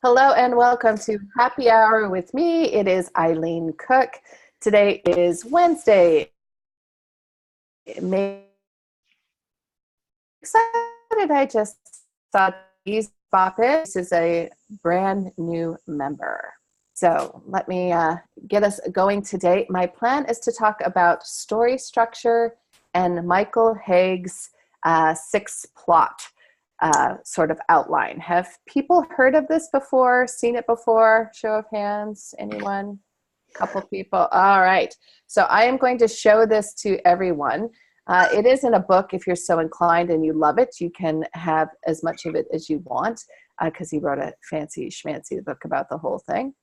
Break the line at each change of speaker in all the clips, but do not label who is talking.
Hello and welcome to Happy Hour with me. It is Eileen Cook. Today is Wednesday. May excited. I just saw these Boppet. This is a brand new member. So let me get us going today. My plan is to talk about story structure and Michael Hauge's six plot sort of outline. Have people heard of this before, seen it before? Show of hands, anyone? Couple people. All right. So I am going to show this to everyone. It is in a book. If you're so inclined and you love it, you can have as much of it as you want because he wrote a fancy schmancy book about the whole thing.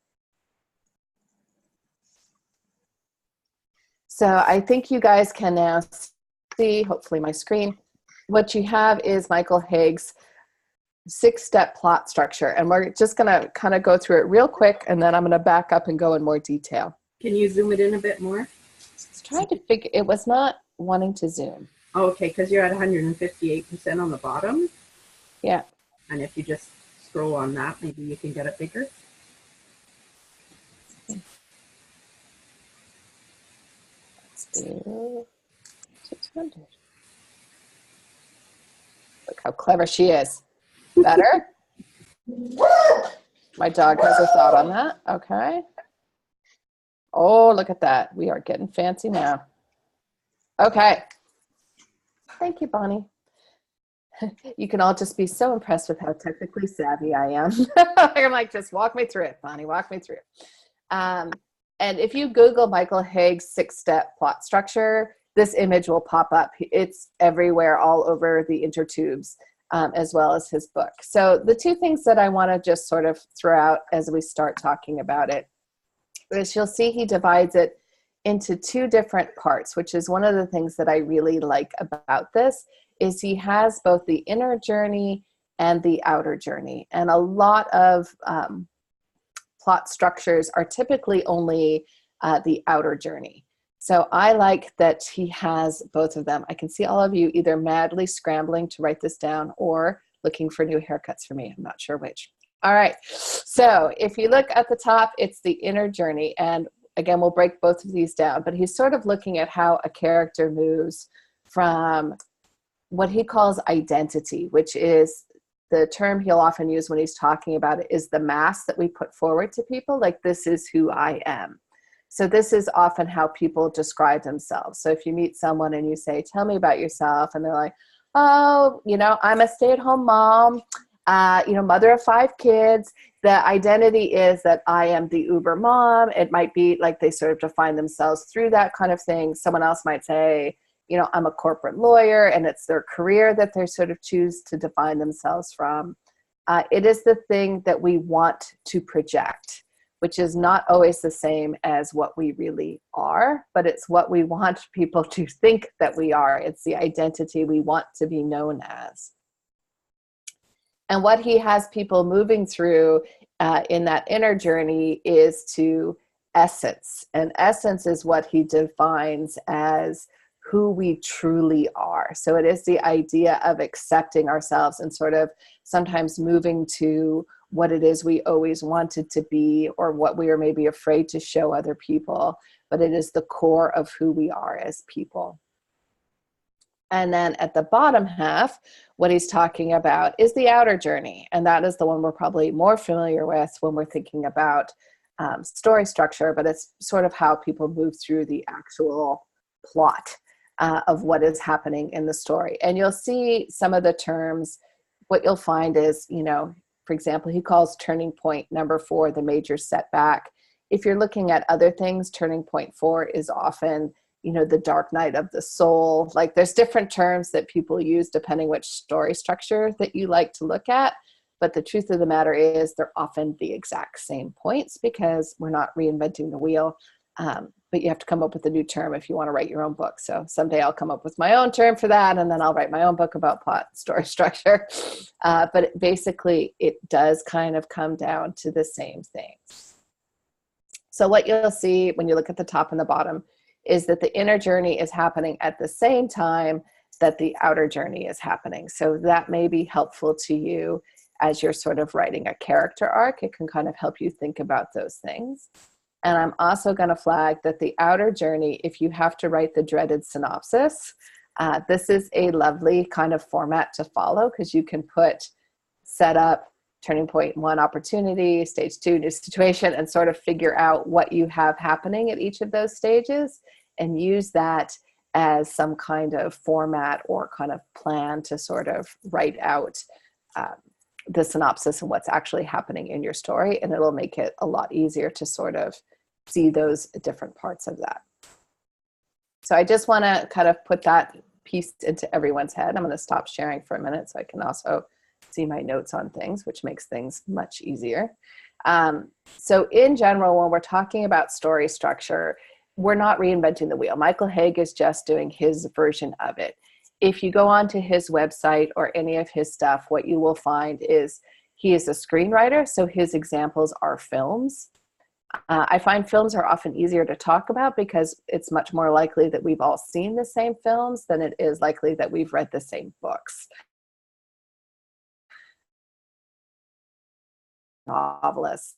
So I think you guys can now see, hopefully my screen. What you have is Michael Hauge's six-step plot structure. And we're just going to kind of go through it real quick, and then I'm going to back up and go in more detail.
Can you zoom it in a bit more?
Just trying to figure, it was not wanting to zoom.
Oh, okay, because you're at 158% on the bottom.
Yeah.
And if you just scroll on that, maybe you can get it bigger.
Let's do 600. Look how clever she is. Better? My dog has a thought on that. Okay. Oh, look at that. We are getting fancy now. Okay. Thank you, Bonnie. You can all just be so impressed with how technically savvy I am. I'm like, just walk me through it, Bonnie. Walk me through it. And if you Google Michael Hauge's six-step plot structure, this image will pop up. It's everywhere, all over the intertubes, as well as his book. So the two things that I want to just sort of throw out as we start talking about it is you'll see he divides it into two different parts, which is one of the things that I really like about this, is he has both the inner journey and the outer journey. And a lot of plot structures are typically only the outer journey. So I like that he has both of them. I can see all of you either madly scrambling to write this down or looking for new haircuts for me. I'm not sure which. All right. So if you look at the top, it's the inner journey. And again, we'll break both of these down. But he's sort of looking at how a character moves from what he calls identity, which is the term he'll often use when he's talking about it, is the mask that we put forward to people. Like, this is who I am. So this is often how people describe themselves. So if you meet someone and you say, tell me about yourself, and they're like, oh, I'm a stay-at-home mom, mother of 5 kids. The identity is that I am the uber mom. It might be like they sort of define themselves through that kind of thing. Someone else might say, I'm a corporate lawyer, and it's their career that they sort of choose to define themselves from. It is the thing that we want to project, which is not always the same as what we really are, but it's what we want people to think that we are. It's the identity we want to be known as. And what he has people moving through in that inner journey is to essence. And essence is what he defines as who we truly are. So it is the idea of accepting ourselves and sort of sometimes moving to what it is we always wanted to be, or what we are maybe afraid to show other people, but it is the core of who we are as people. And then at the bottom half, what he's talking about is the outer journey. And that is the one we're probably more familiar with when we're thinking about story structure, but it's sort of how people move through the actual plot of what is happening in the story. And you'll see some of the terms. What you'll find is, for example, he calls turning point number 4 the major setback. If you're looking at other things, turning point 4 is often, the dark night of the soul. Like, there's different terms that people use depending which story structure that you like to look at. But the truth of the matter is they're often the exact same points because we're not reinventing the wheel. But you have to come up with a new term if you want to write your own book. So someday I'll come up with my own term for that, and then I'll write my own book about plot story structure. But basically, it does kind of come down to the same things. So what you'll see when you look at the top and the bottom is that the inner journey is happening at the same time that the outer journey is happening. So that may be helpful to you as you're sort of writing a character arc. It can kind of help you think about those things. And I'm also going to flag that the outer journey, if you have to write the dreaded synopsis, this is a lovely kind of format to follow, because you can put setup, turning point 1, opportunity, stage 2, new situation, and sort of figure out what you have happening at each of those stages and use that as some kind of format or kind of plan to sort of write out the synopsis and what's actually happening in your story. And it'll make it a lot easier to sort of see those different parts of that. So I just want to kind of put that piece into everyone's head. I'm going to stop sharing for a minute so I can also see my notes on things, which makes things much easier. So in general, when we're talking about story structure, we're not reinventing the wheel. Michael Hauge is just doing his version of it. If you go onto his website or any of his stuff, what you will find is he is a screenwriter, so his examples are films. I find films are often easier to talk about because it's much more likely that we've all seen the same films than it is likely that we've read the same books. Novelists.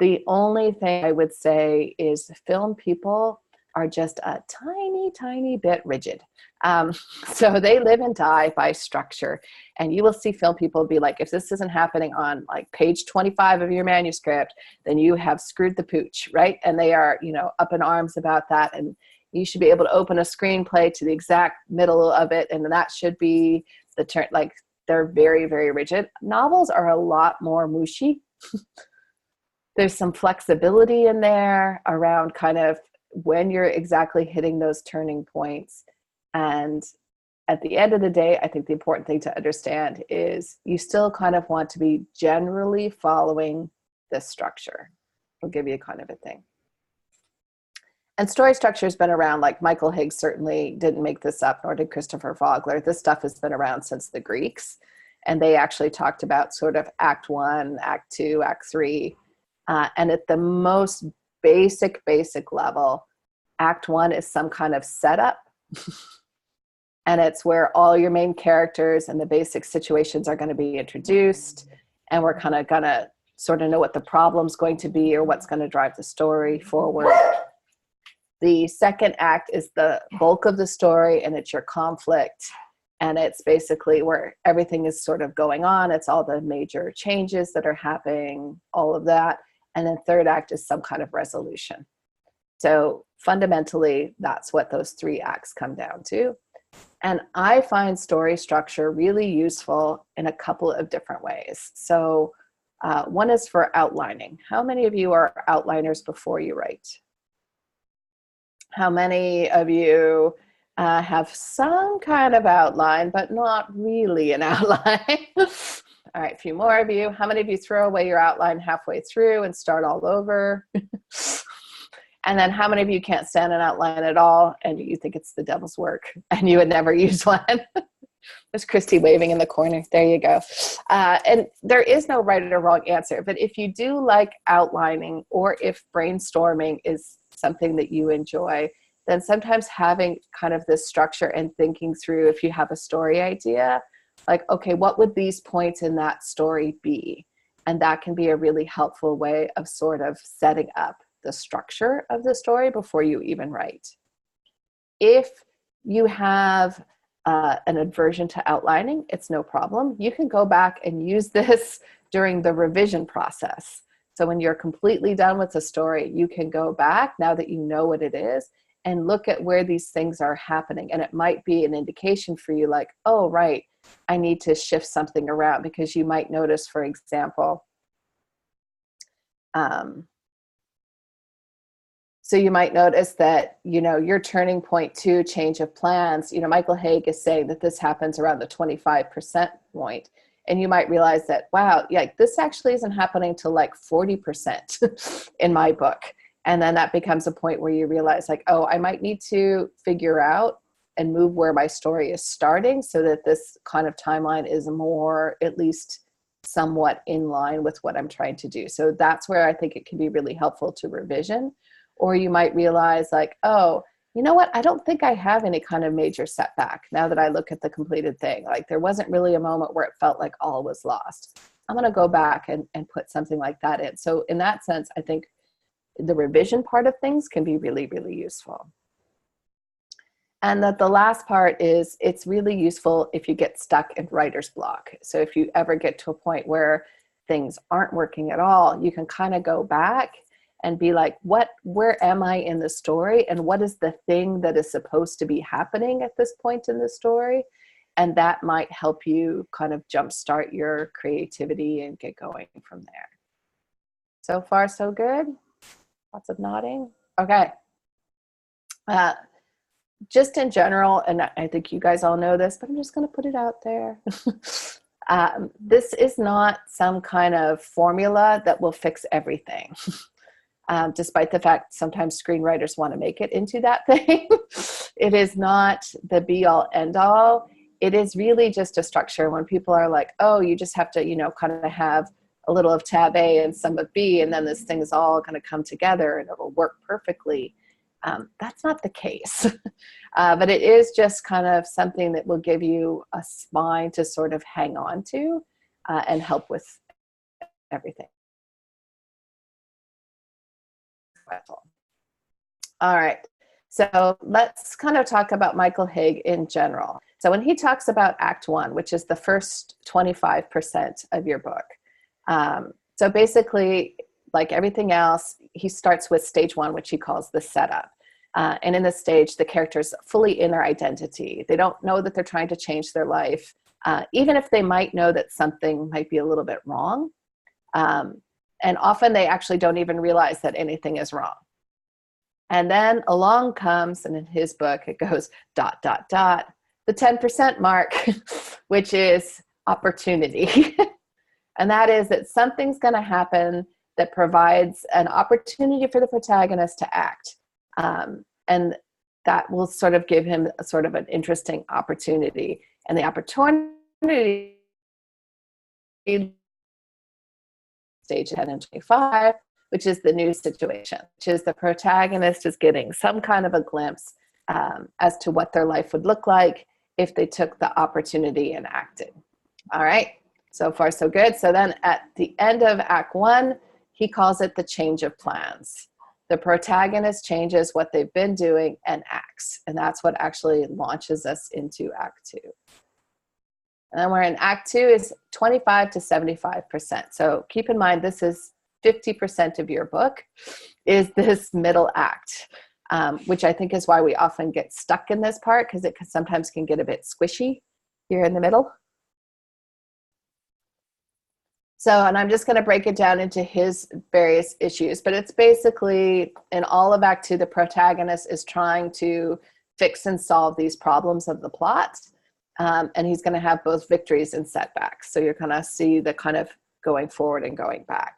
The only thing I would say is film people are just a tiny, tiny bit rigid. So they live and die by structure. And you will see film people be like, if this isn't happening on like page 25 of your manuscript, then you have screwed the pooch, right? And they are, you know, up in arms about that. And you should be able to open a screenplay to the exact middle of it. And that should be the turn, like they're very, very rigid. Novels are a lot more mushy. There's some flexibility in there around kind of when you're exactly hitting those turning points. And at the end of the day, I think the important thing to understand is you still kind of want to be generally following this structure. I'll give you kind of a thing. And story structure has been around, like Michael Hauge certainly didn't make this up, nor did Christopher Vogler. This stuff has been around since the Greeks. And they actually talked about sort of Act 1, Act 2, Act 3. And at the most basic level, Act 1 is some kind of setup. And it's where all your main characters and the basic situations are going to be introduced. And we're kind of going to sort of know what the problem's going to be or what's going to drive the story forward. The second act is the bulk of the story, and it's your conflict. And it's basically where everything is sort of going on. It's all the major changes that are happening, all of that. And then third act is some kind of resolution. So fundamentally, that's what those 3 acts come down to. And I find story structure really useful in a couple of different ways. So one is for outlining. How many of you are outliners before you write? How many of you have some kind of outline, but not really an outline? All right, a few more of you. How many of you throw away your outline halfway through and start all over? And then how many of you can't stand an outline at all and you think it's the devil's work and you would never use one? There's Christy waving in the corner. There you go. And there is no right or wrong answer, but if you do like outlining or if brainstorming is something that you enjoy, then sometimes having kind of this structure and thinking through, if you have a story idea, like, okay, what would these points in that story be? And that can be a really helpful way of sort of setting up the structure of the story before you even write. If you have an aversion to outlining, it's no problem. You can go back and use this during the revision process. So when you're completely done with the story, you can go back, now that you know what it is, and look at where these things are happening. And it might be an indication for you like, oh, right, I need to shift something around, because you might notice, for example, so you might notice that, you know, your turning point 2, change of plans, you know, Michael Hauge is saying that this happens around the 25% point. And you might realize that, wow, yeah, this actually isn't happening to like 40% in my book. And then that becomes a point where you realize like, oh, I might need to figure out and move where my story is starting so that this kind of timeline is more, at least somewhat in line with what I'm trying to do. So that's where I think it can be really helpful to revision. Or you might realize like, oh, you know what, I don't think I have any kind of major setback now that I look at the completed thing. Like there wasn't really a moment where it felt like all was lost. I'm going to go back and put something like that in. So in that sense, I think the revision part of things can be really, really useful. And that the last part is it's really useful if you get stuck in writer's block. So if you ever get to a point where things aren't working at all, you can kind of go back and be like, where am I in the story? And what is the thing that is supposed to be happening at this point in the story? And that might help you kind of jumpstart your creativity and get going from there. So far, so good. Lots of nodding. Okay. Just in general, and I think you guys all know this, but I'm just going to put it out there. This is not some kind of formula that will fix everything. Despite the fact sometimes screenwriters want to make it into that thing. It is not the be-all, end-all. It is really just a structure. When people are like, oh, you just have to, you know, kind of have a little of tab A and some of B, and then this thing is all going to come together and it'll work perfectly. That's not the case. But it is just kind of something that will give you a spine to sort of hang on to and help with everything. All right, so let's kind of talk about Michael Hauge in general. So when he talks about Act 1, which is the first 25% of your book, so basically, like everything else, he starts with stage 1, which he calls the setup. And in this stage, the character's fully in their identity. They don't know that they're trying to change their life, even if they might know that something might be a little bit wrong. And often they actually don't even realize that anything is wrong. And then along comes, and in his book, it goes ... the 10% mark, which is opportunity. And that is that something's going to happen that provides an opportunity for the protagonist to act. And that will sort of give him a sort of an interesting opportunity. And the opportunity stage 10 and 25, which is the new situation, which is the protagonist is getting some kind of a glimpse as to what their life would look like if they took the opportunity and acted. All right, so far so good. So then at the end of Act 1, he calls it the change of plans. The protagonist changes what they've been doing and acts, and that's what actually launches us into Act 2. And then we're in Act 2 is 25 to 75%. So keep in mind, this is 50% of your book is this middle act, which I think is why we often get stuck in this part, because it sometimes can get a bit squishy here in the middle. So, and I'm just going to break it down into his various issues, but it's basically in all of Act 2, the protagonist is trying to fix and solve these problems of the plot. And he's going to have both victories and setbacks. So you're going to see the kind of going forward and going back.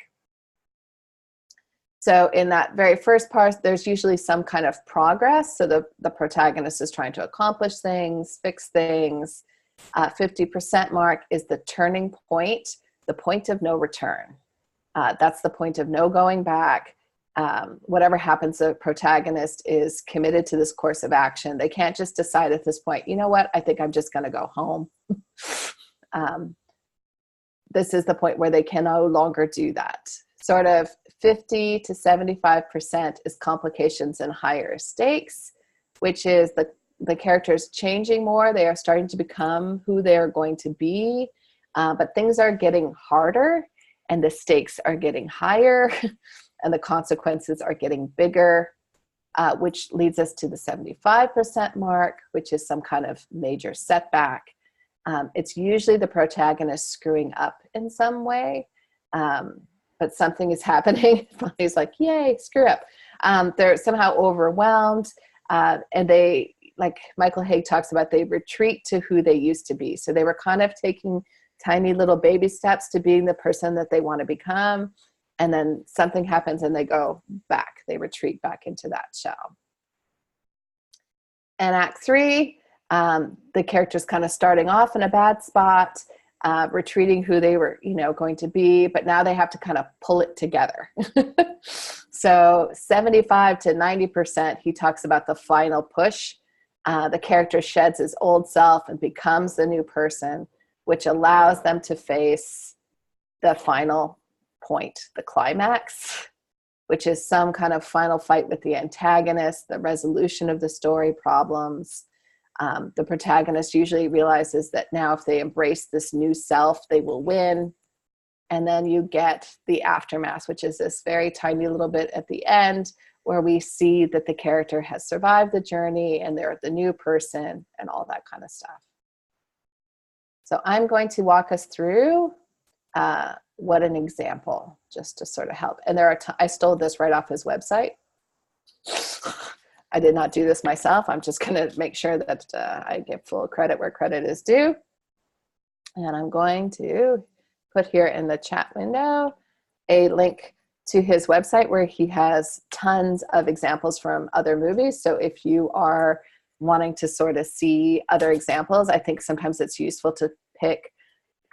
So in that very first part, there's usually some kind of progress. So the protagonist is trying to accomplish things, fix things. 50% mark is the turning point, the point of no return. That's the point of no going back. Whatever happens, the protagonist is committed to this course of action. They can't just decide at this point, you know what, I think I'm just going to go home. This is the point where they can no longer do that. Sort of 50 to 75% is complications and higher stakes, which is the characters changing more. They are starting to become who they are going to be, but things are getting harder and the stakes are getting higher. And the consequences are getting bigger, which leads us to the 75% mark, which is some kind of major setback. It's usually the protagonist screwing up in some way, but something is happening. He's like, yay, screw up. They're somehow overwhelmed, and they, like Michael Hauge talks about, they retreat to who they used to be. So they were kind of taking tiny little baby steps to being the person that they want to become. And then something happens and they go back. They retreat back into that shell. And Act 3, the character's kind of starting off in a bad spot. retreating who they were, going to be, but now they have to kind of pull it together. So 75 to 90%, he talks about the final push. The character sheds his old self and becomes the new person, which allows them to face the final point, the climax, which is some kind of final fight with the antagonist, the resolution of the story problems. The protagonist usually realizes that now if they embrace this new self, they will win. And then you get the aftermath, which is this very tiny little bit at the end where we see that the character has survived the journey and they're the new person and all that kind of stuff. So I'm going to walk us through what an example, just to sort of help. And I stole this right off his website. I did not do this myself. I'm just going to make sure that I give full credit where credit is due. And I'm going to put here in the chat window a link to his website where he has tons of examples from other movies. So if you are wanting to sort of see other examples, I think sometimes it's useful to pick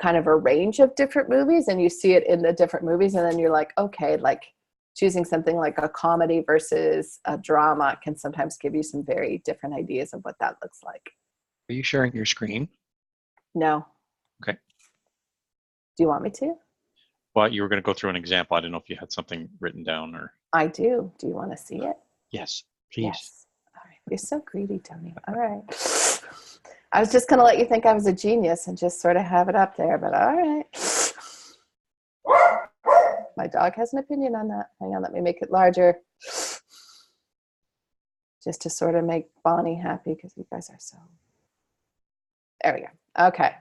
kind of a range of different movies and you see it in the different movies and then you're like, okay, like choosing something like a comedy versus a drama can sometimes give you some very different ideas of what that looks like.
Are you sharing your screen?
No.
Okay.
Do you want me to?
Well, you were going to go through an example. I didn't know if you had something written down or.
I do. Do you want to see it?
Yes, please.
Yes. All right. You're so greedy, Tony. All right. I was just going to let you think I was a genius and just sort of have it up there, but all right. My dog has an opinion on that. Hang on, let me make it larger. Just to sort of make Bonnie happy because you guys are so. There we go. Okay.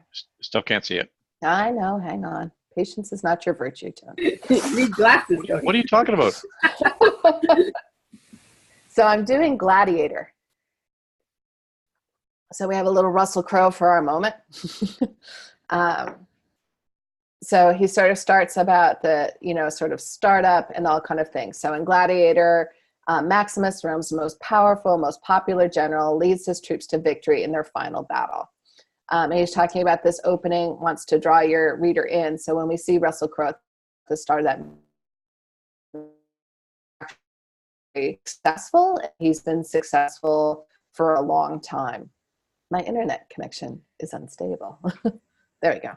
Still can't see it.
I know. Hang on. Patience is not your virtue, Tony.
Need glasses, Tony.
What are you talking about?
So I'm doing Gladiator. So we have a little Russell Crowe for our moment. So he sort of starts about the, sort of startup and all kind of things. So in Gladiator, Maximus, Rome's most powerful, most popular general, leads his troops to victory in their final battle. And he's talking about this opening, wants to draw your reader in. So when we see Russell Crowe at the start of that, very successful, he's been successful for a long time. My internet connection is unstable. There we go.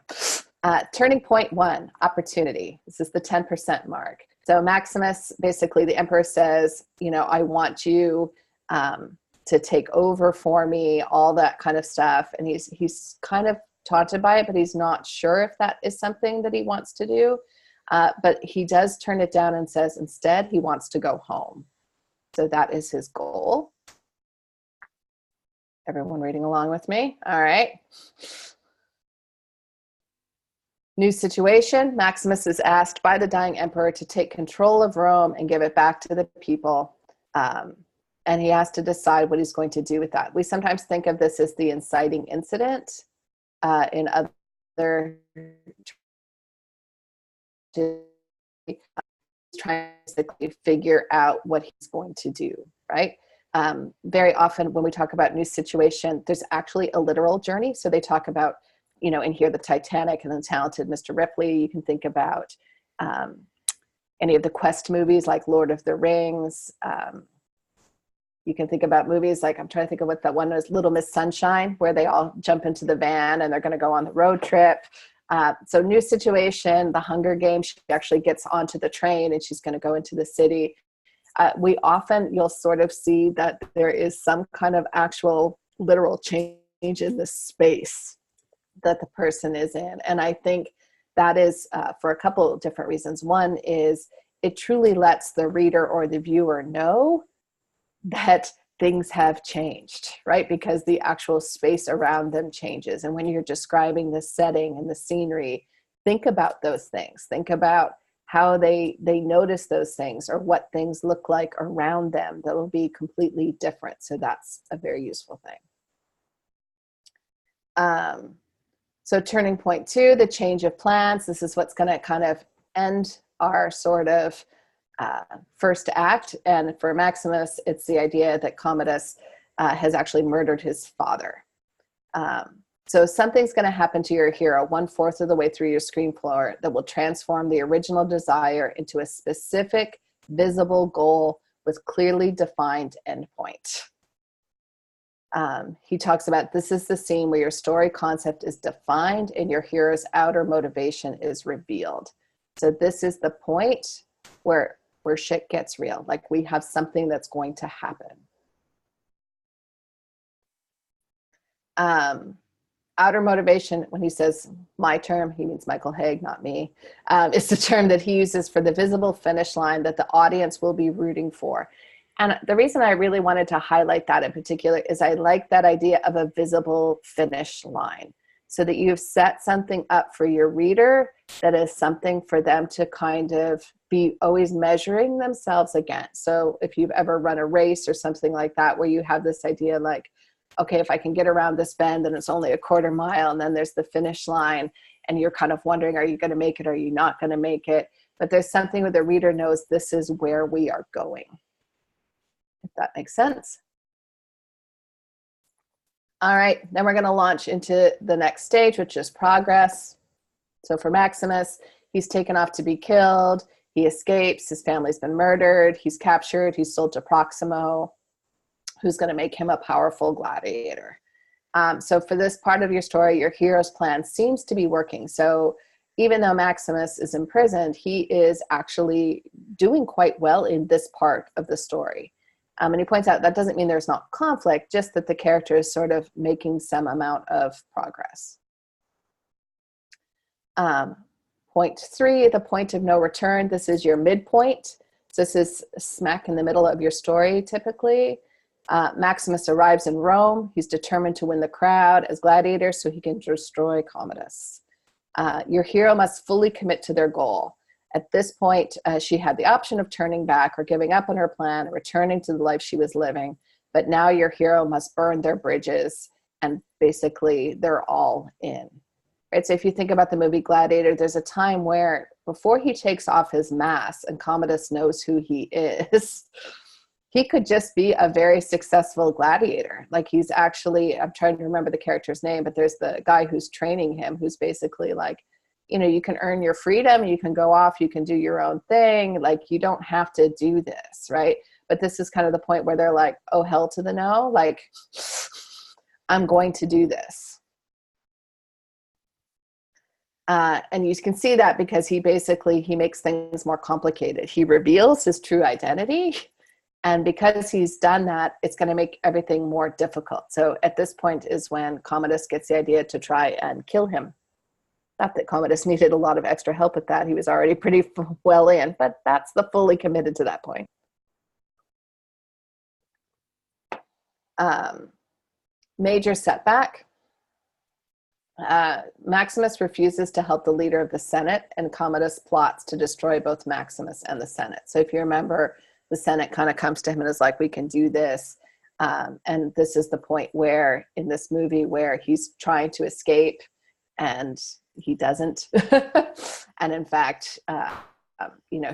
Turning point 1, opportunity. This is the 10% mark. So Maximus, basically the emperor says, I want you to take over for me, all that kind of stuff. And he's kind of taunted by it, but he's not sure if that is something that he wants to do. But he does turn it down and says instead he wants to go home. So that is his goal. Everyone reading along with me? All right. New situation. Maximus is asked by the dying emperor to take control of Rome and give it back to the people. And he has to decide what he's going to do with that. We sometimes think of this as the inciting incident. In other trying to figure out what he's going to do, right? Very often when we talk about new situation, there's actually a literal journey. So they talk about, in here, the Titanic and the Talented Mr. Ripley. You can think about any of the quest movies like Lord of the Rings. You can think about movies like, I'm trying to think of what that one is, Little Miss Sunshine, where they all jump into the van and they're going to go on the road trip. So new situation, the Hunger Games, she actually gets onto the train and she's going to go into the city. You'll sort of see that there is some kind of actual literal change in the space that the person is in. And I think that is for a couple of different reasons. One is it truly lets the reader or the viewer know that things have changed, right? Because the actual space around them changes. And when you're describing the setting and the scenery, think about those things. Think about how they notice those things or what things look like around them that will be completely different. So that's a very useful thing. So turning point 2, the change of plans. This is what's going to kind of end our sort of first act. And for Maximus, it's the idea that Commodus has actually murdered his father. So something's going to happen to your hero 1/4 of the way through your screenplay that will transform the original desire into a specific, visible goal with clearly defined endpoint. He talks about this is the scene where your story concept is defined and your hero's outer motivation is revealed. So this is the point where shit gets real. Like we have something that's going to happen. Outer motivation, when he says my term, he means Michael Hauge, not me. It's the term that he uses for the visible finish line that the audience will be rooting for. And the reason I really wanted to highlight that in particular is I like that idea of a visible finish line, so that you've set something up for your reader that is something for them to kind of be always measuring themselves against. So if you've ever run a race or something like that, where you have this idea like, okay, if I can get around this bend and it's only a 1/4 mile and then there's the finish line and you're kind of wondering, are you going to make it? Or are you not going to make it? But there's something where the reader knows this is where we are going. If that makes sense. All right, then we're going to launch into the next stage, which is progress. So for Maximus, he's taken off to be killed. He escapes. His family's been murdered. He's captured. He's sold to Proximo, who's going to make him a powerful gladiator. So for this part of your story, your hero's plan seems to be working. So even though Maximus is imprisoned, he is actually doing quite well in this part of the story. And he points out that doesn't mean there's not conflict, just that the character is sort of making some amount of progress. Point 3, the point of no return. This is your midpoint. So this is smack in the middle of your story, typically. Maximus arrives in Rome. He's determined to win the crowd as gladiator so he can destroy Commodus. Your hero must fully commit to their goal. At this point, she had the option of turning back or giving up on her plan and returning to the life she was living. But now your hero must burn their bridges, and basically they're all in. Right? So if you think about the movie Gladiator, there's a time where before he takes off his mask and Commodus knows who he is, he could just be a very successful gladiator. Like he's actually, I'm trying to remember the character's name, but there's the guy who's training him who's basically like, you know, you can earn your freedom, you can go off, you can do your own thing. Like you don't have to do this, right? But this is kind of the point where they're like, oh, hell to the no. Like, I'm going to do this. And you can see that because he makes things more complicated. He reveals his true identity. And because he's done that, it's going to make everything more difficult. So at this point is when Commodus gets the idea to try and kill him. Not that Commodus needed a lot of extra help with that. He was already pretty well in, but that's the fully committed to that point. Major setback. Maximus refuses to help the leader of the Senate, and Commodus plots to destroy both Maximus and the Senate. So if you remember, the Senate kind of comes to him and is like, we can do this. And this is the point where, in this movie, where he's trying to escape and he doesn't. And in fact, you know,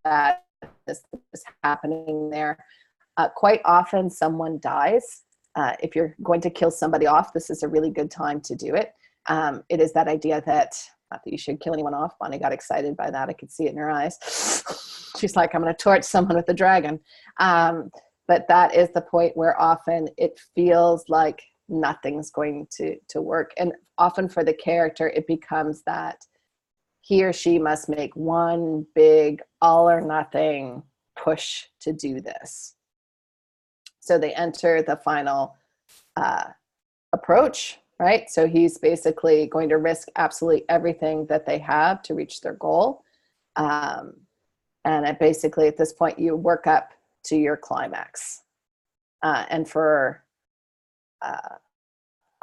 that is happening there. Quite often someone dies. If you're going to kill somebody off, this is a really good time to do it. It is that idea that, not that you should kill anyone off. Bonnie got excited by that. I could see it in her eyes. She's like, I'm going to torch someone with a dragon. But that is the point where often it feels like nothing's going to work. And often for the character, it becomes that he or she must make one big all or nothing push to do this. So they enter the final approach, right? So he's basically going to risk absolutely everything that they have to reach their goal. And basically at this point, you work up to your climax. And for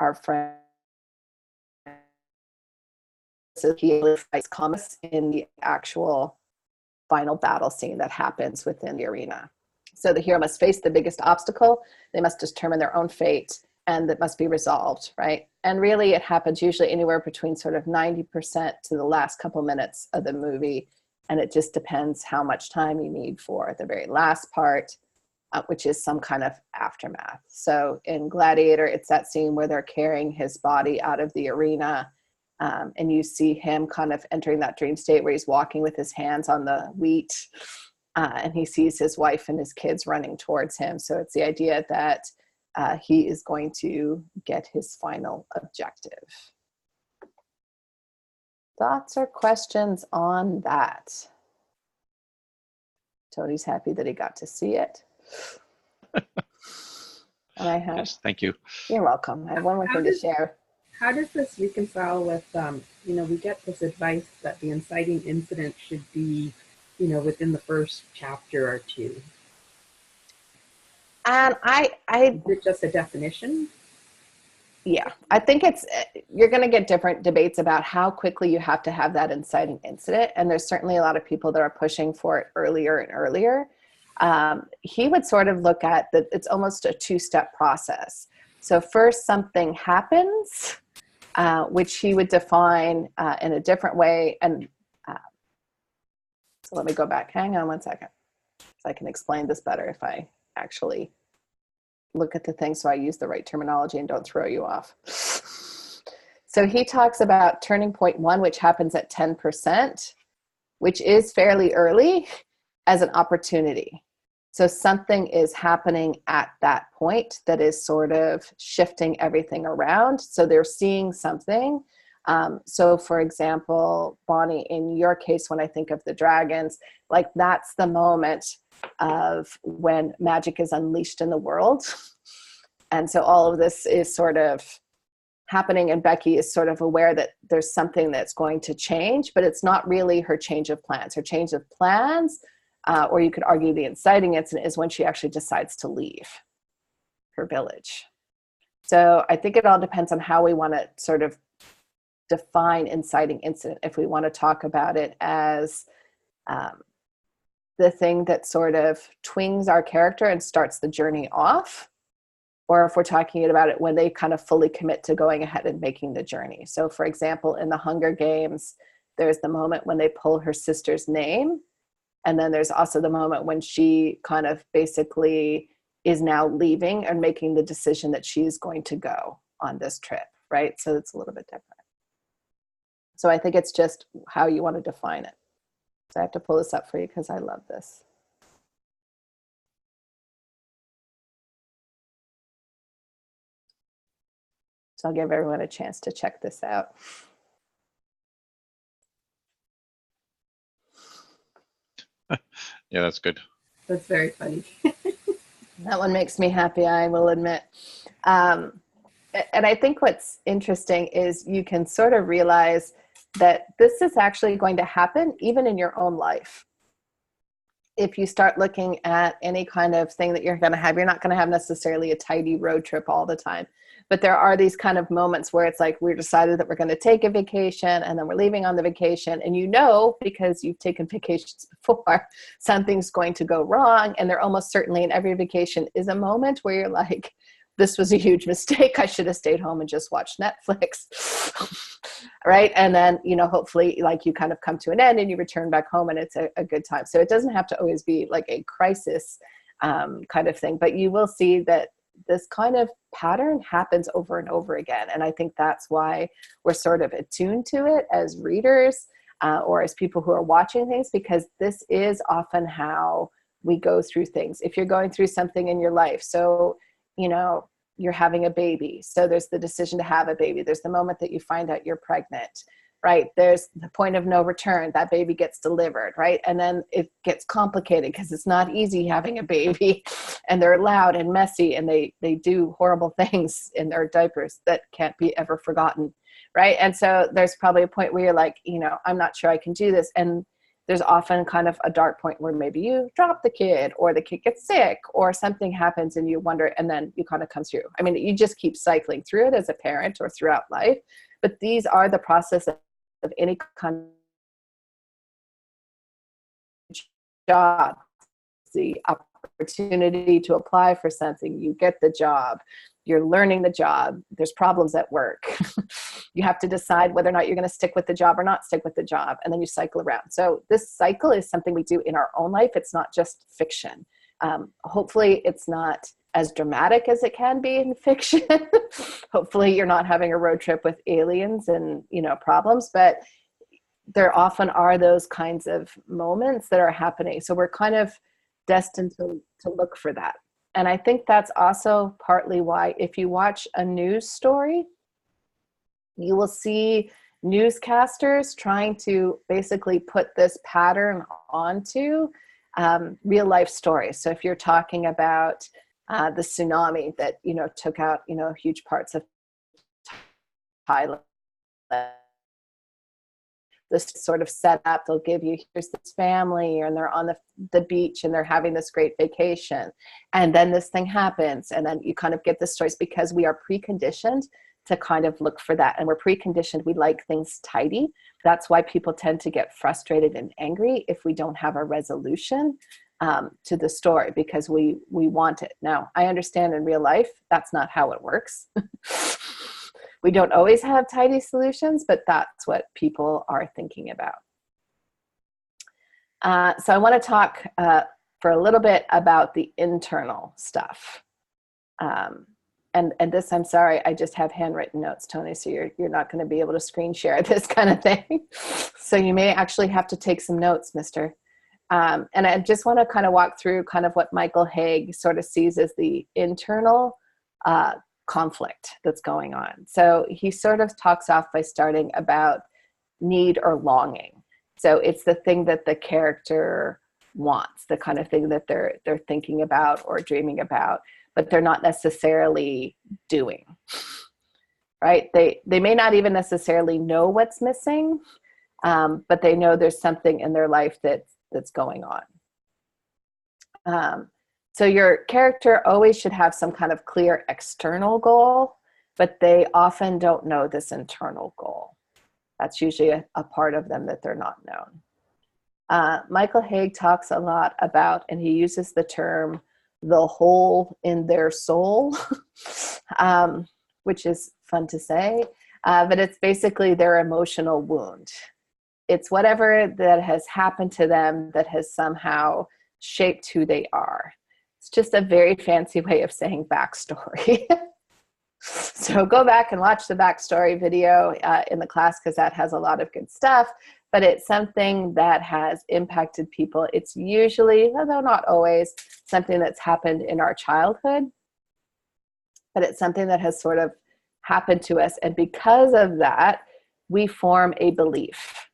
our friend, so he fights Commodus in the actual final battle scene that happens within the arena. So the hero must face the biggest obstacle. They must determine their own fate, and that must be resolved, right? And really it happens usually anywhere between sort of 90% to the last couple minutes of the movie. And it just depends how much time you need for the very last part. which is some kind of aftermath. So in Gladiator, it's that scene where they're carrying his body out of the arena, and you see him kind of entering that dream state where he's walking with his hands on the wheat, and he sees his wife and his kids running towards him. So it's the idea that he is going to get his final objective. Thoughts or questions on that? Tony's happy that he got to see it. And I have,
Yes, thank you.
you're welcome. I have one more thing to share.
How does this reconcile with, we get this advice that the inciting incident should be, within the first chapter or two.
And
Is it just a definition?
yeah, I think you're going to get different debates about how quickly you have to have that inciting incident. And there's certainly a lot of people that are pushing for it earlier and earlier. He would sort of look at that it's almost a two-step process. So first something happens, which he would define in a different way. And so let me go back. Hang on one second. So I can explain this better if I actually look at the thing so I use the right terminology and don't throw you off. So he talks about turning point 1, which happens at 10%, which is fairly early, as an opportunity. So something is happening at that point that is sort of shifting everything around. So they're seeing something. So for example, Bonnie, in your case, when I think of the dragons, like that's the moment of when magic is unleashed in the world. And so all of this is sort of happening, and Becky is sort of aware that there's something that's going to change, but it's not really her change of plans. Her change of plans, or you could argue the inciting incident, is when she actually decides to leave her village. So I think it all depends on how we want to sort of define inciting incident. If we want to talk about it as the thing that sort of twings our character and starts the journey off, or if we're talking about it when they kind of fully commit to going ahead and making the journey. So for example, in the Hunger Games, there's the moment when they pull her sister's name. And then there's also the moment when she kind of basically is now leaving and making the decision that she's going to go on this trip, right? So it's a little bit different. So I think it's just how you want to define it. So I have to pull this up for you because I love this. So I'll give everyone a chance to check this out.
Yeah, that's good.
That's very funny.
That one makes me happy, I will admit. And I think what's interesting is you can sort of realize that this is actually going to happen even in your own life. If you start looking at any kind of thing that you're going to have, you're not going to have necessarily a tidy road trip all the time. But there are these kind of moments where it's like we've decided that we're going to take a vacation and then we're leaving on the vacation. And you know, because you've taken vacations before, something's going to go wrong. And there almost certainly in every vacation is a moment where you're like, this was a huge mistake. I should have stayed home and just watched Netflix. Right. And then, hopefully like you kind of come to an end and you return back home and it's a good time. So it doesn't have to always be like a crisis kind of thing, but you will see that this kind of pattern happens over and over again. And I think that's why we're sort of attuned to it as readers or as people who are watching things, because this is often how we go through things. If you're going through something in your life, so, you're having a baby. So there's the decision to have a baby. There's the moment that you find out you're pregnant, right? There's the point of no return. That baby gets delivered, right? And then it gets complicated because it's not easy having a baby and they're loud and messy and they do horrible things in their diapers that can't be ever forgotten, right? And so there's probably a point where you're like, I'm not sure I can do this. And there's often kind of a dark point where maybe you drop the kid or the kid gets sick or something happens and you wonder, and then you kind of come through. I mean, you just keep cycling through it as a parent or throughout life, but these are the process of any kind of job. The opportunity to apply for something, you get the job, you're learning the job, there's problems at work. You have to decide whether or not you're going to stick with the job or not stick with the job, and then you cycle around. So this cycle is something we do in our own life. It's not just fiction. Hopefully it's not as dramatic as it can be in fiction. Hopefully you're not having a road trip with aliens and, you know, problems, but there often are those kinds of moments that are happening. So we're kind of destined to look for that. And I think that's also partly why if you watch a news story, you will see newscasters trying to basically put this pattern onto real life stories. So if you're talking about the tsunami that, you know, took out, you know, huge parts of Thailand, this sort of setup, they'll give you, here's this family, and they're on the beach and they're having this great vacation. And then this thing happens. And then you kind of get the stories because we are preconditioned to kind of look for that. And we're preconditioned. We like things tidy. That's why people tend to get frustrated and angry if we don't have a resolution to the story, because we want it. Now, I understand in real life, that's not how it works. We don't always have tidy solutions, but that's what people are thinking about. So I want to talk for a little bit about the internal stuff. And this, I'm sorry, I just have handwritten notes, Tony, so you're not going to be able to screen share this kind of thing. So you may actually have to take some notes, mister. And I just want to kind of walk through kind of what Michael Hauge sort of sees as the internal conflict that's going on. So he sort of talks off by starting about need or longing. So it's the thing that the character wants, the kind of thing that they're thinking about or dreaming about, but they're not necessarily doing, right? They may not even necessarily know what's missing, but they know there's something in their life that's going on. So your character always should have some kind of clear external goal, but they often don't know this internal goal. That's usually a part of them that they're not known. Michael Hauge talks a lot about, and he uses the term, the hole in their soul, which is fun to say, but it's basically their emotional wound. It's whatever that has happened to them that has somehow shaped who they are. It's just a very fancy way of saying backstory. So go back and watch the backstory video in the class, because that has a lot of good stuff, but it's something that has impacted people. It's usually, although not always, something that's happened in our childhood, but it's something that has sort of happened to us. And because of that, we form a belief.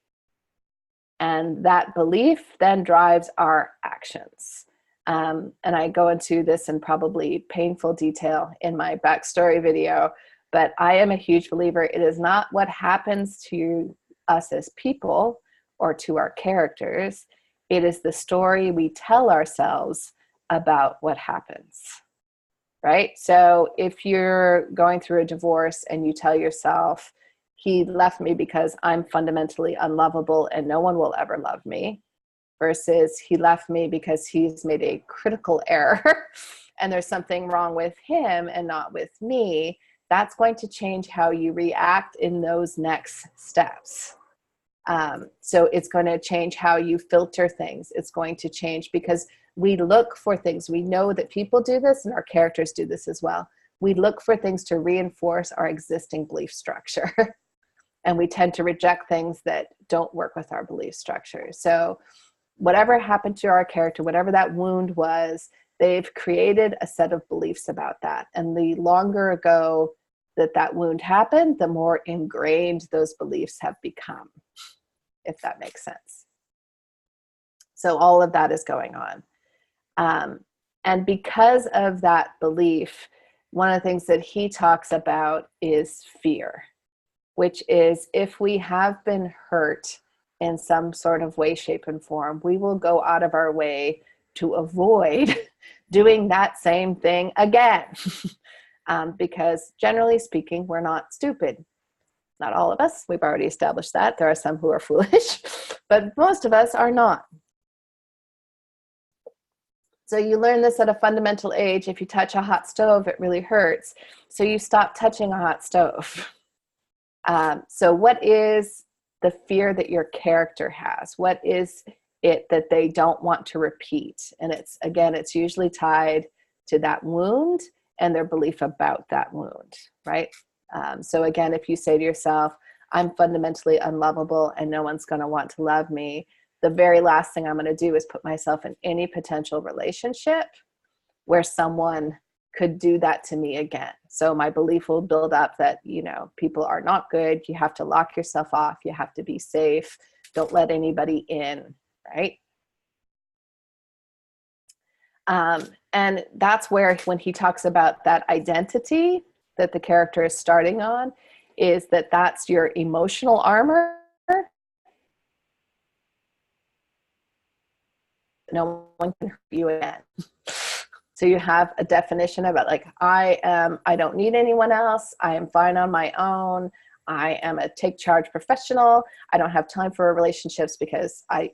And that belief then drives our actions. And I go into this in probably painful detail in my backstory video, but I am a huge believer. It is not what happens to us as people or to our characters. It is the story we tell ourselves about what happens, right? So if you're going through a divorce and you tell yourself, he left me because I'm fundamentally unlovable and no one will ever love me, versus he left me because he's made a critical error and there's something wrong with him and not with me, that's going to change how you react in those next steps. So it's going to change how you filter things. It's going to change because we look for things. We know that people do this and our characters do this as well. We look for things to reinforce our existing belief structure. And we tend to reject things that don't work with our belief structure. So whatever happened to our character, whatever that wound was, they've created a set of beliefs about that. And the longer ago that wound happened, the more ingrained those beliefs have become, if that makes sense. So all of that is going on. And because of that belief, one of the things that he talks about is fear, which is if we have been hurt in some sort of way, shape, and form, we will go out of our way to avoid doing that same thing again. Because generally speaking, we're not stupid. Not all of us, we've already established that. There are some who are foolish, but most of us are not. So you learn this at a fundamental age. If you touch a hot stove, it really hurts. So you stop touching a hot stove. So what is the fear that your character has? What is that they don't want to repeat. And it's usually tied to that wound and their belief about that wound, right? So again, if you say to yourself, I'm fundamentally unlovable and no one's going to want to love me, the very last thing I'm going to do is put myself in any potential relationship where someone could do that to me again. So my belief will build up that, people are not good. You have to lock yourself off. You have to be safe. Don't let anybody in, right? And that's where, when he talks about that identity that the character is starting on, is that's your emotional armor. No one can hurt you again. So you have a definition of it, like, I don't need anyone else. I am fine on my own. I am a take charge professional. I don't have time for relationships because I,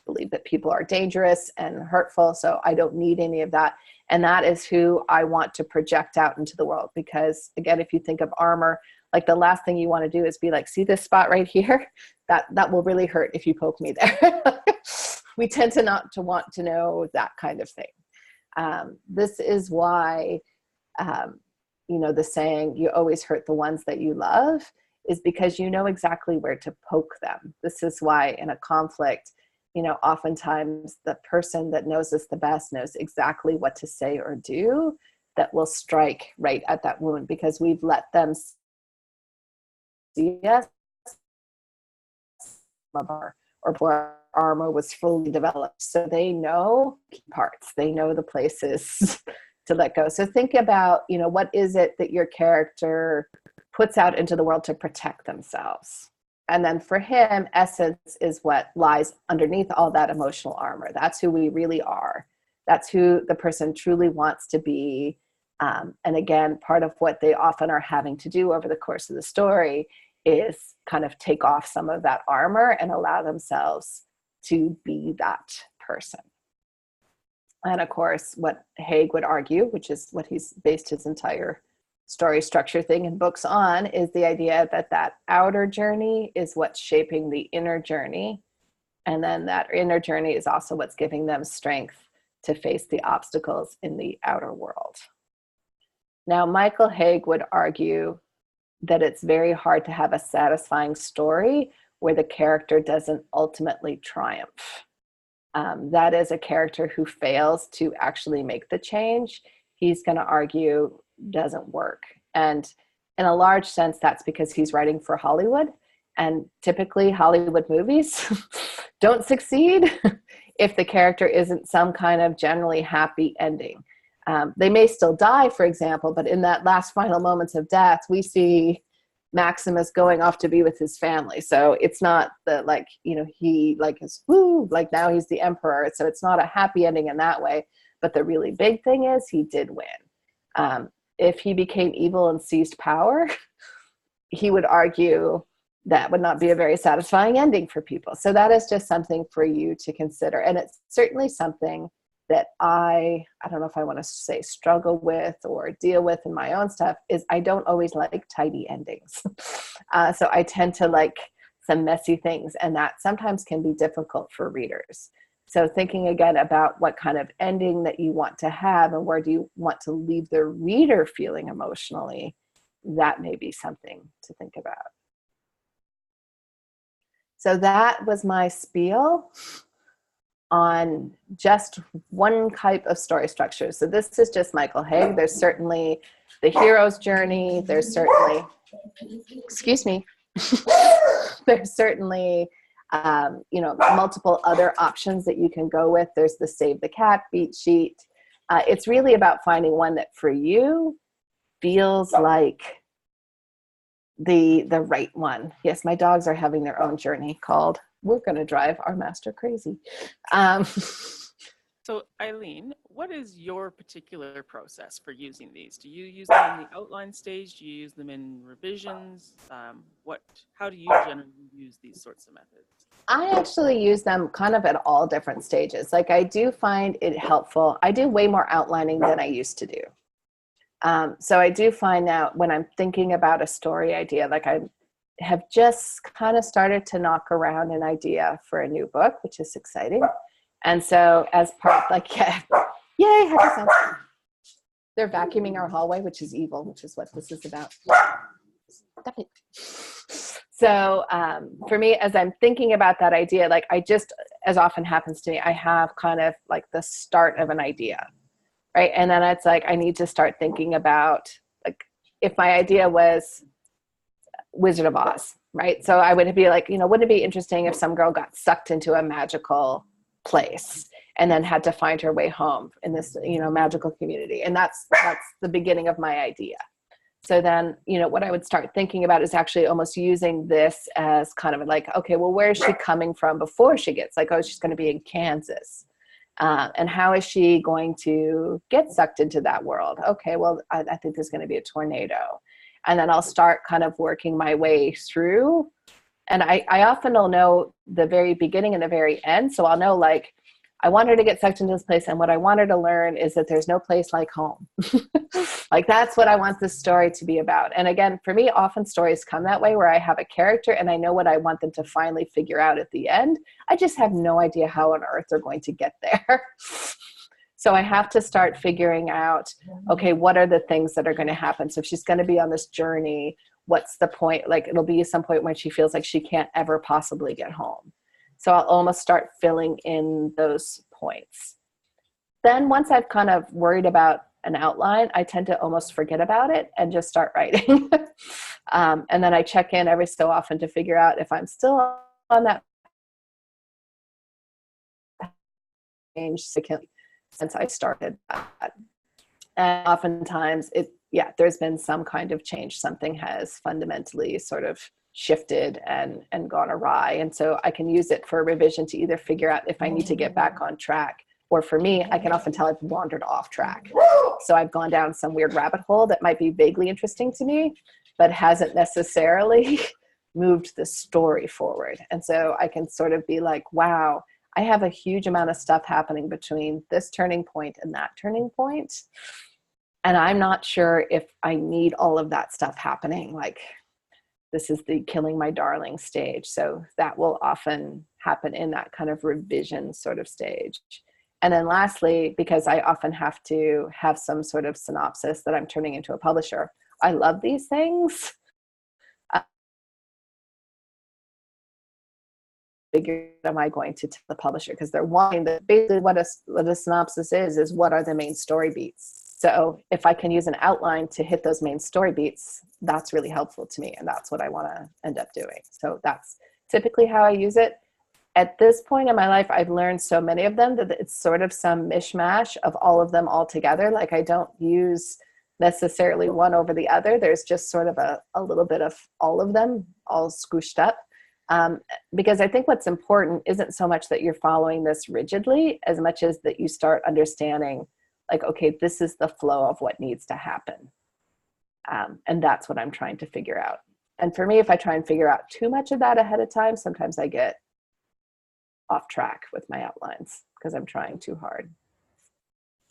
believe that people are dangerous and hurtful. So I don't need any of that. And that is who I want to project out into the world. Because again, if you think of armor, like the last thing you want to do is be like, see this spot right here? That will really hurt if you poke me there. We tend to not to want to know that kind of thing. This is why, the saying, you always hurt the ones that you love, is because you know exactly where to poke them. This is why in a conflict, oftentimes the person that knows us the best knows exactly what to say or do that will strike right at that wound, because we've let them see us or before armor was fully developed. So they know parts, they know the places to let go. So think about, what is it that your character puts out into the world to protect themselves? And then for him, essence is what lies underneath all that emotional armor. That's who we really are. That's who the person truly wants to be. And again, part of what they often are having to do over the course of the story is kind of take off some of that armor and allow themselves to be that person. And of course, what Hauge would argue, which is what he's based his entire story structure thing in books on, is the idea that outer journey is what's shaping the inner journey. And then that inner journey is also what's giving them strength to face the obstacles in the outer world. Now, Michael Hauge would argue that it's very hard to have a satisfying story where the character doesn't ultimately triumph. That is a character who fails to actually make the change, he's going to argue doesn't work. And in a large sense, that's because he's writing for Hollywood. And typically Hollywood movies don't succeed if the character isn't some kind of generally happy ending. They may still die, for example, but in that last final moments of death, we see Maximus going off to be with his family. So it's not that he is woo, like now he's the emperor. So it's not a happy ending in that way. But the really big thing is he did win. If he became evil and seized power, he would argue that would not be a very satisfying ending for people. So that is just something for you to consider. And it's certainly something that I don't know if I want to say struggle with or deal with in my own stuff, is I don't always like tidy endings. So I tend to like some messy things, and that sometimes can be difficult for readers. So thinking again about what kind of ending that you want to have and where do you want to leave the reader feeling emotionally, that may be something to think about. So that was my spiel on just one type of story structure. So this is just Michael Hauge. There's certainly the hero's journey. There's certainly, excuse me, there's certainly, multiple other options that you can go with. There's the Save the Cat beat sheet. It's really about finding one that for you feels like the right one. Yes, my dogs are having their own journey called We're Going to Drive Our Master Crazy.
So Eileen, what is your particular process for using these? Do you use them in the outline stage? Do you use them in revisions? How do you generally use these sorts of methods?
I actually use them kind of at all different stages. Like I do find it helpful. I do way more outlining than I used to do. So I do find now when I'm thinking about a story idea, like I'm have just kind of started to knock around an idea for a new book, which is exciting. And so as part, like, yeah, yay, happy sounds. They're vacuuming our hallway, which is evil, which is what this is about. Stop it. So for me, as I'm thinking about that idea, like I just, as often happens to me, I have kind of like the start of an idea, right? And then it's like, I need to start thinking about, like, if my idea was Wizard of Oz, right? So I would be like, wouldn't it be interesting if some girl got sucked into a magical place and then had to find her way home in this, magical community? And that's the beginning of my idea. So then, what I would start thinking about is actually almost using this as kind of like, okay, well, where is she coming from before she gets, like, oh, she's going to be in Kansas. And how is she going to get sucked into that world? Okay, well, I think there's going to be a tornado. And then I'll start kind of working my way through. And I often will know the very beginning and the very end. So I'll know, like, I want her to get sucked into this place, and what I want her to learn is that there's no place like home. Like, that's what I want this story to be about. And again, for me, often stories come that way, where I have a character and I know what I want them to finally figure out at the end. I just have no idea how on earth they're going to get there. So I have to start figuring out, okay, what are the things that are going to happen? So if she's going to be on this journey, what's the point? Like, it'll be some point when she feels like she can't ever possibly get home. So I'll almost start filling in those points. Then once I've kind of worried about an outline, I tend to almost forget about it and just start writing. And then I check in every so often to figure out if I'm still on that page since I started that. And oftentimes there's been some kind of change. Something has fundamentally sort of shifted and gone awry. And so I can use it for a revision to either figure out if I need to get back on track, or for me, I can often tell I've wandered off track. So I've gone down some weird rabbit hole that might be vaguely interesting to me, but hasn't necessarily moved the story forward. And so I can sort of be like, wow, I have a huge amount of stuff happening between this turning point and that turning point. And I'm not sure if I need all of that stuff happening. Like, this is the killing my darling stage. So that will often happen in that kind of revision sort of stage. And then lastly, because I often have to have some sort of synopsis that I'm turning into a publisher, I love these things. Figure am I going to tell the publisher? Because they're wanting that. Basically what a synopsis is what are the main story beats. So if I can use an outline to hit those main story beats, that's really helpful to me. And that's what I want to end up doing. So that's typically how I use it. At this point in my life, I've learned so many of them that it's sort of some mishmash of all of them all together. Like, I don't use necessarily one over the other. There's just sort of a little bit of all of them all squished up. Because I think what's important isn't so much that you're following this rigidly as much as that you start understanding, like, okay, this is the flow of what needs to happen. And that's what I'm trying to figure out. And for me, if I try and figure out too much of that ahead of time, sometimes I get off track with my outlines because I'm trying too hard.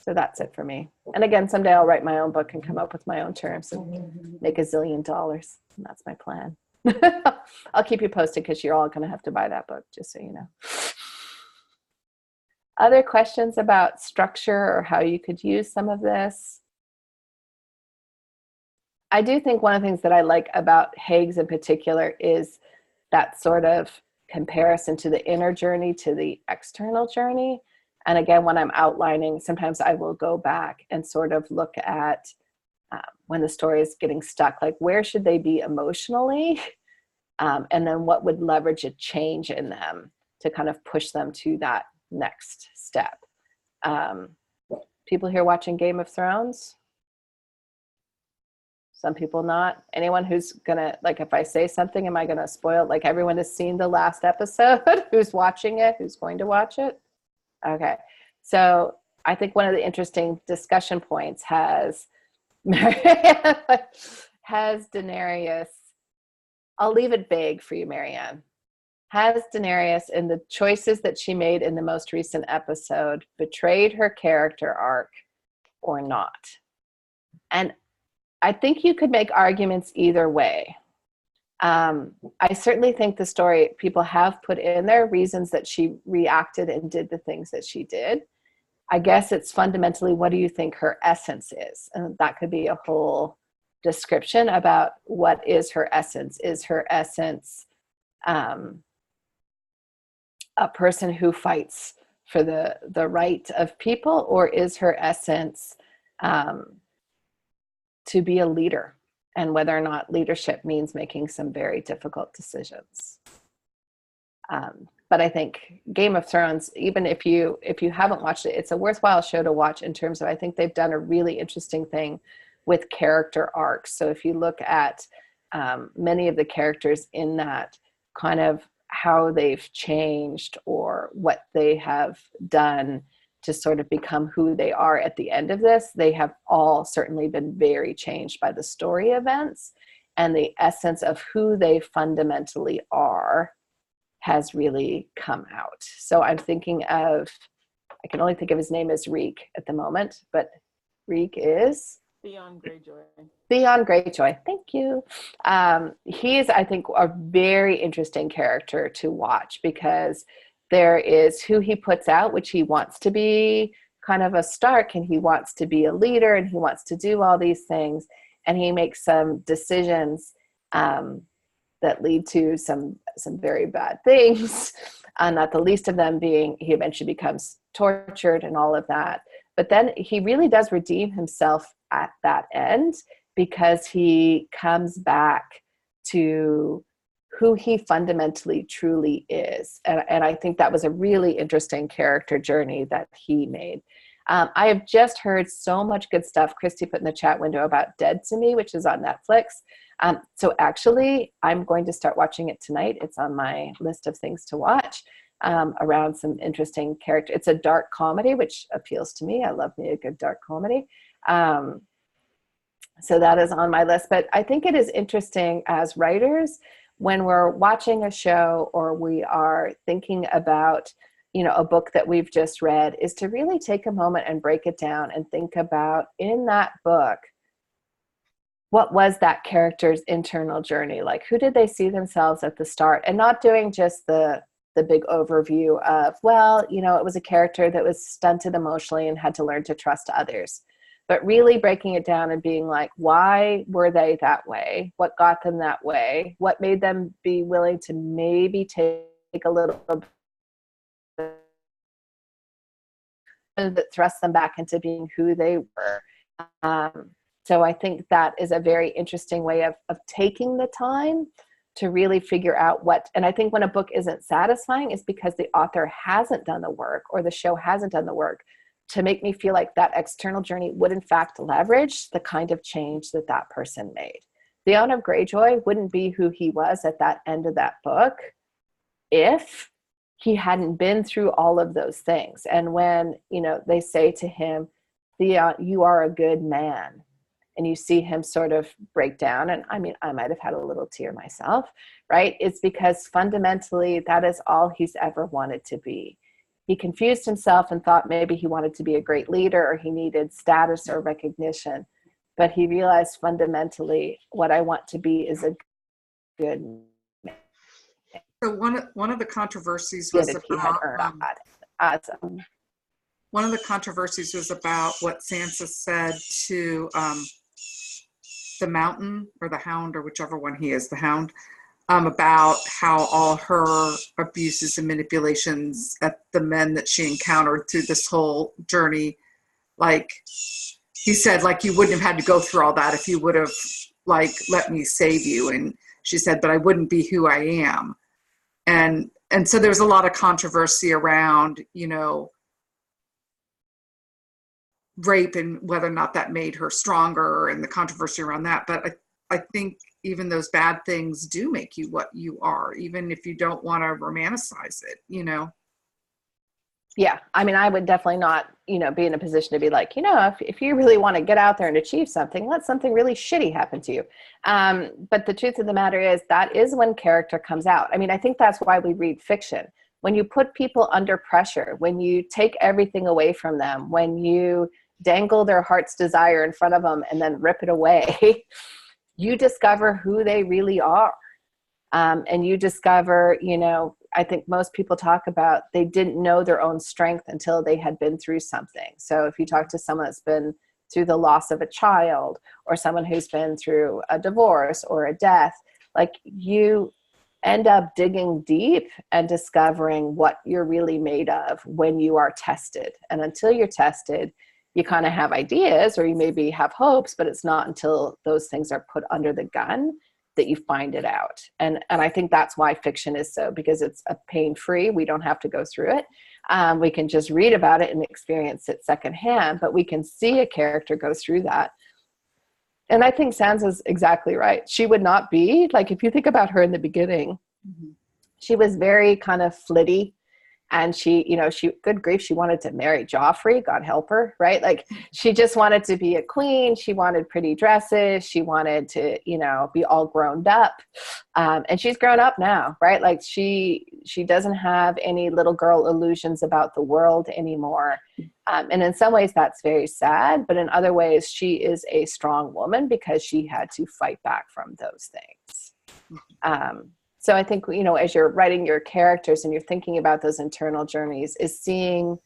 So that's it for me. And again, someday I'll write my own book and come up with my own terms and make $1 zillion. And that's my plan. I'll keep you posted because you're all going to have to buy that book, just so you know. Other questions about structure or how you could use some of this? I do think one of the things that I like about Hauge's in particular is that sort of comparison to the inner journey to the external journey. And again, when I'm outlining, sometimes I will go back and sort of look at when the story is getting stuck, like, where should they be emotionally? And then what would leverage a change in them to kind of push them to that next step. People here watching Game of Thrones? Some people not. Anyone who's gonna, like, if I say something, am I gonna spoil it? Like, everyone has seen the last episode? Who's watching it? Who's going to watch it? Okay. So I think one of the interesting discussion points has Daenerys, I'll leave it vague for you, Marianne. Has Daenerys, in the choices that she made in the most recent episode, betrayed her character arc or not? And I think you could make arguments either way. I certainly think the story, people have put in there reasons that she reacted and did the things that she did. I guess it's fundamentally, what do you think her essence is? And that could be a whole description about what is her essence. Is her essence a person who fights for the right of people, or is her essence to be a leader, and whether or not leadership means making some very difficult decisions? But I think Game of Thrones, even if you haven't watched it, it's a worthwhile show to watch in terms of, I think they've done a really interesting thing with character arcs. So if you look at many of the characters in that, kind of how they've changed or what they have done to sort of become who they are at the end of this, they have all certainly been very changed by the story events, and the essence of who they fundamentally are has really come out. So I'm thinking of, I can only think of his name as Reek at the moment, but Reek is
Theon Greyjoy.
Theon Greyjoy. Thank you. He's, I think, a very interesting character to watch, because there is who he puts out, which he wants to be kind of a Stark, and he wants to be a leader, and he wants to do all these things, and he makes some decisions that lead to some very bad things, not the least of them being he eventually becomes tortured and all of that. But then he really does redeem himself at that end, because he comes back to who he fundamentally truly is. And I think that was a really interesting character journey that he made. I have just heard so much good stuff. Christy put in the chat window about Dead to Me, which is on Netflix. So actually, I'm going to start watching it tonight. It's on my list of things to watch, around some interesting character. It's a dark comedy, which appeals to me. I love me a good dark comedy. So that is on my list. But I think it is interesting as writers, when we're watching a show or we are thinking about, a book that we've just read, is to really take a moment and break it down and think about, in that book, what was that character's internal journey? Like, who did they see themselves at the start? And not doing just the big overview of, well, it was a character that was stunted emotionally and had to learn to trust others. But really breaking it down and being like, why were they that way? What got them that way? What made them be willing to maybe take a little bit that thrust them back into being who they were? So I think that is a very interesting way of taking the time to really figure out what, and I think when a book isn't satisfying, is because the author hasn't done the work, or the show hasn't done the work to make me feel like that external journey would in fact leverage the kind of change that that person made. Theon of Greyjoy wouldn't be who he was at that end of that book if he hadn't been through all of those things. And when, they say to him, Theon, you are a good man, and you see him sort of break down, and I mean, I might have had a little tear myself, right? It's because fundamentally that is all he's ever wanted to be. He confused himself and thought maybe he wanted to be a great leader, or he needed status or recognition. But he realized fundamentally, what I want to be is a good man.
So one of the controversies was one of the controversies was about what Sansa said to the Mountain, or the Hound, or whichever one he is, the Hound, about how all her abuses and manipulations at the men that she encountered through this whole journey, like he said, like, you wouldn't have had to go through all that if you would have, like, let me save you. And she said, but I wouldn't be who I am. And so there's a lot of controversy around, rape and whether or not that made her stronger, and the controversy around that. But I think even those bad things do make you what you are, even if you don't want to romanticize it,
Yeah. I mean, I would definitely not, be in a position to be like, if you really want to get out there and achieve something, let something really shitty happen to you. But the truth of the matter is, that is when character comes out. I mean, I think that's why we read fiction. When you put people under pressure, when you take everything away from them, when you dangle their heart's desire in front of them and then rip it away, you discover who they really are. And you discover, you know, I think most people talk about they didn't know their own strength until they had been through something. So if you talk to someone that's been through the loss of a child, or someone who's been through a divorce or a death, like, you end up digging deep and discovering what you're really made of when you are tested. And until you're tested, you kind of have ideas, or you maybe have hopes, but it's not until those things are put under the gun that you find it out. And I think that's why fiction is so, because it's a pain-free. We don't have to go through it. We can just read about it and experience it secondhand, but we can see a character go through that. And I think Sansa's exactly right. She would not be, like, if you think about her in the beginning, she was very kind of flitty. And she, you know, good grief, she wanted to marry Joffrey, God help her, right? Like, she just wanted to be a queen. She wanted pretty dresses. She wanted to, you know, be all grown up. And she's grown up now, right? Like, she doesn't have any little girl illusions about the world anymore. And in some ways that's very sad, but in other ways she is a strong woman because she had to fight back from those things. So I think, you know, as you're writing your characters and you're thinking about those internal journeys, is seeing,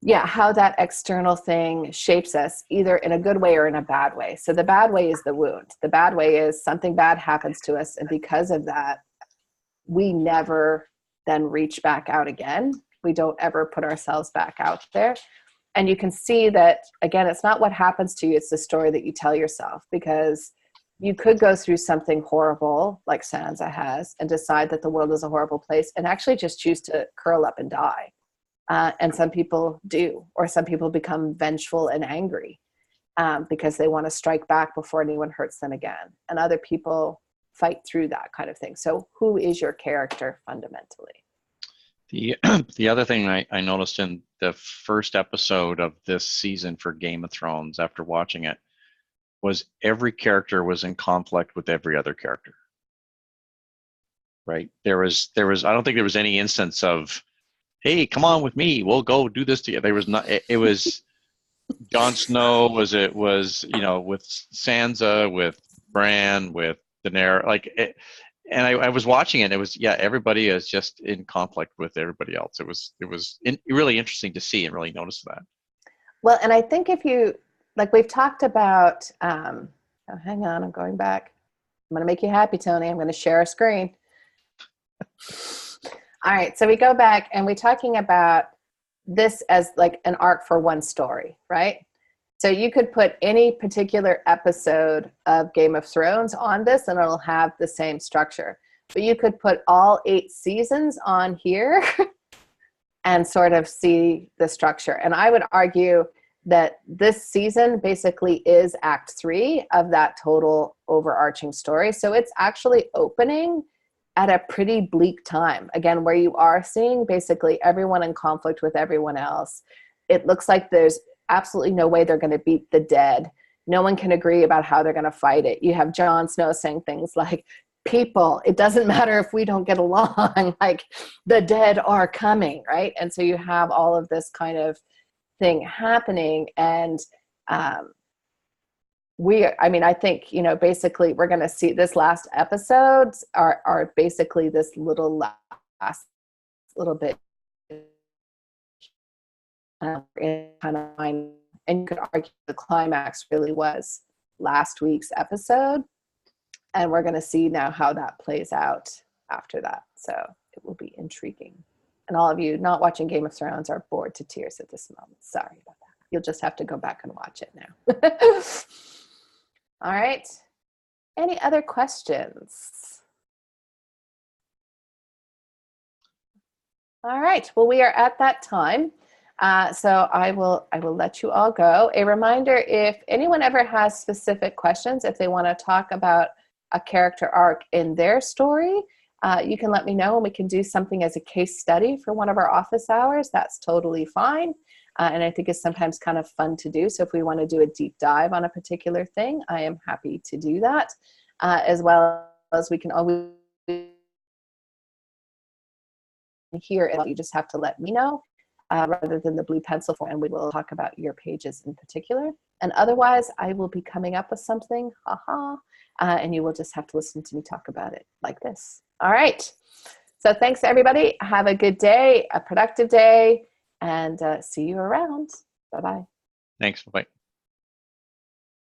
how that external thing shapes us, either in a good way or in a bad way. So the bad way is the wound. The bad way is something bad happens to us, and because of that, we never then reach back out again. We don't ever put ourselves back out there. And you can see that, again, it's not what happens to you, it's the story that you tell yourself, because you could go through something horrible like Sansa has and decide that the world is a horrible place and actually just choose to curl up and die. And some people do, or some people become vengeful and angry because they want to strike back before anyone hurts them again. And other people fight through that kind of thing. So who is your character fundamentally?
The other thing I noticed in the first episode of this season for Game of Thrones, after watching it, was every character was in conflict with every other character. Right? There was I don't think there was any instance of, hey, come on with me, we'll go do this together. There was not. It was Jon Snow was you know, with Sansa, with Bran, with Daenerys, like it, and I was watching it. It was, everybody is just in conflict with everybody else. It was really interesting to see and really notice that.
Well, and I think if you, like, we've talked about, hang on, I'm going back. I'm going to make you happy, Tony. I'm going to share a screen. All right. So we go back and we're talking about this as like an arc for one story, right? So you could put any particular episode of Game of Thrones on this and it'll have the same structure. But you could put all 8 seasons on here and sort of see the structure. And I would argue that this season basically is Act 3 of that total overarching story. So it's actually opening at a pretty bleak time, again, where you are seeing basically everyone in conflict with everyone else. It looks like there's absolutely no way they're going to beat the dead. No one can agree about how they're going to fight it. You have Jon Snow saying things like, people, it doesn't matter if we don't get along, like, the dead are coming, right? And so you have all of this kind of thing happening. And I think, you know, basically we're going to see this last episodes are basically this last little bit in kind of mind. And you could argue the climax really was last week's episode. And we're going to see now how that plays out after that. So it will be intriguing. And all of you not watching Game of Thrones are bored to tears at this moment. Sorry about that. You'll just have to go back and watch it now. All right. Any other questions? All right. Well, we are at that time. So I will let you all go. A reminder, if anyone ever has specific questions, if they want to talk about a character arc in their story, you can let me know and we can do something as a case study for one of our office hours. That's totally fine. And I think it's sometimes kind of fun to do. So if we want to do a deep dive on a particular thing, I am happy to do that. As well as we can always here, you just have to let me know rather than the blue pencil form, and we will talk about your pages in particular. And otherwise, I will be coming up with something, and you will just have to listen to me talk about it like this. All right. So thanks, everybody. Have a good day, a productive day, and see you around. Bye-bye.
Thanks. Bye.